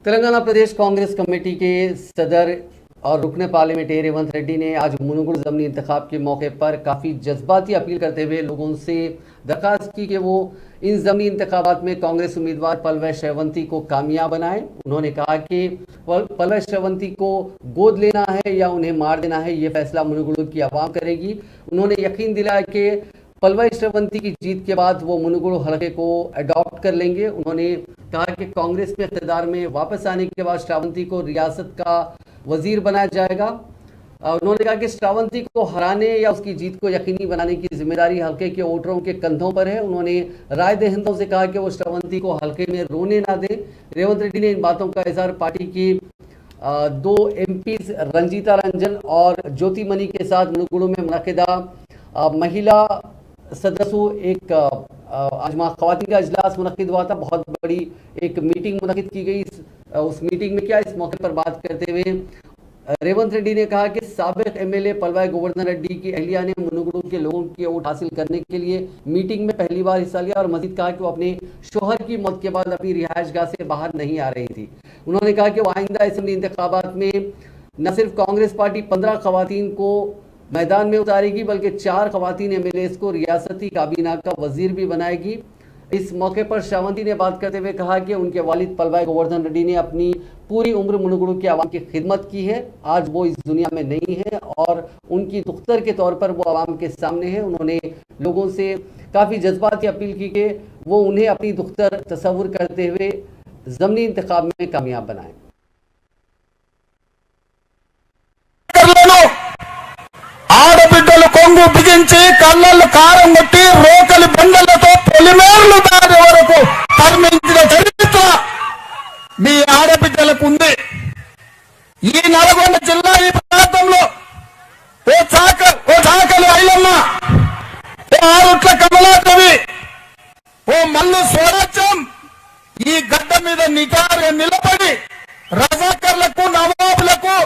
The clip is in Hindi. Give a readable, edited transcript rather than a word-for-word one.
तेलंगाना प्रदेश कांग्रेस कमेटी के सदर और रुकने पार्लियामेंट रेवंत रेड्डी ने आज मुनुगुड़ ज़मीनी इंतखाब के मौके पर काफ़ी जज्बाती अपील करते हुए लोगों से दरख्वास्त की कि वो इन ज़मीनी इंतखाबात में कांग्रेस उम्मीदवार पलवै श्रवंती को कामयाब बनाएं। उन्होंने कहा कि पलवै श्रवंती को गोद लेना है या उन्हें मार देना है, ये फैसला मुनुगुड़ की आवाम करेगी। उन्होंने यकीन दिलाया कि पलवै श्रवंती की जीत के बाद वो मुनुगुड़ हलके को अडॉप्ट कर लेंगे। उन्होंने कहा कि कांग्रेस में इक़्तिदार में वापस आने के बाद श्रावंती को रियासत का वजीर बनाया जाएगा। उन्होंने कहा कि श्रावंती को हराने या उसकी जीत को यकीनी बनाने की जिम्मेदारी हलके के वोटरों के कंधों पर है। उन्होंने राय दहिंदों से कहा कि वो श्रावंती को हलके में रोने ना दें। रेवंत रेड्डी ने इन बातों का इजहार पार्टी की 2 MP रंजीता रंजन और ज्योति मनी के साथ मुनुगुड़ में मुनक़िदा महिला सदस्यों एक आज ख़वातीन का इजलास मुनक़िद हुआ था। बहुत बड़ी एक मीटिंग मुनक़िद की गई। उस मीटिंग में क्या इस मौके पर बात करते हुए रेवंत रेड्डी ने कहा कि साबिक़ MLA पलवै गोवर्धन रेड्डी की अहलिया ने मुनुगुड़ के लोगों के वोट हासिल करने के लिए मीटिंग में पहली बार हिस्सा लिया और मजीद कहा कि वो अपने शोहर की मौत के बाद अपनी रिहाइशगाह से बाहर नहीं आ रही थी। उन्होंने कहा कि वो आइंदा असेंबली इंतखाबात में न सिर्फ कांग्रेस पार्टी 15 ख़वातीन को मैदान में उतारेगी बल्कि 4 ख़वातीन MLAs को रियासती काबीना का वजीर भी बनाएगी। इस मौके पर श्रावंती ने बात करते हुए कहा कि उनके वालिद पलवै गोवर्धन रेड्डी ने अपनी पूरी उम्र मुनुगुड़ के आवाम की खिदमत की है। आज वो इस दुनिया में नहीं है और उनकी दुख्तर के तौर पर वो आवाम के सामने है। उन्होंने लोगों से काफ़ी जज्बाती अपील की कि वो उन्हें अपनी दुख्तर तस्वुर करते हुए ज़मीनी इंतखाब में कामयाब बनाएं। ఆడబిడ్డలు కొంగు బిగించి కళ్ళల్లో కారం కొట్టి రోకలి బండలతో పొలిమేర్లు దాని వరకు తరిమించిన చరిత్ర మీ ఆడబిడ్డలకు ఉంది। ఈ నల్గొండ జిల్లా ఈ ప్రాంతంలో ఓ చాకలి ఐలమ్మ, ఓ ఆరుట్ల కమలాదేవి, ఓ మల్లు స్వరాజ్యం ఈ గడ్డ మీద నిటారుగా నిలబడి రజాకర్లకు నవాబులకు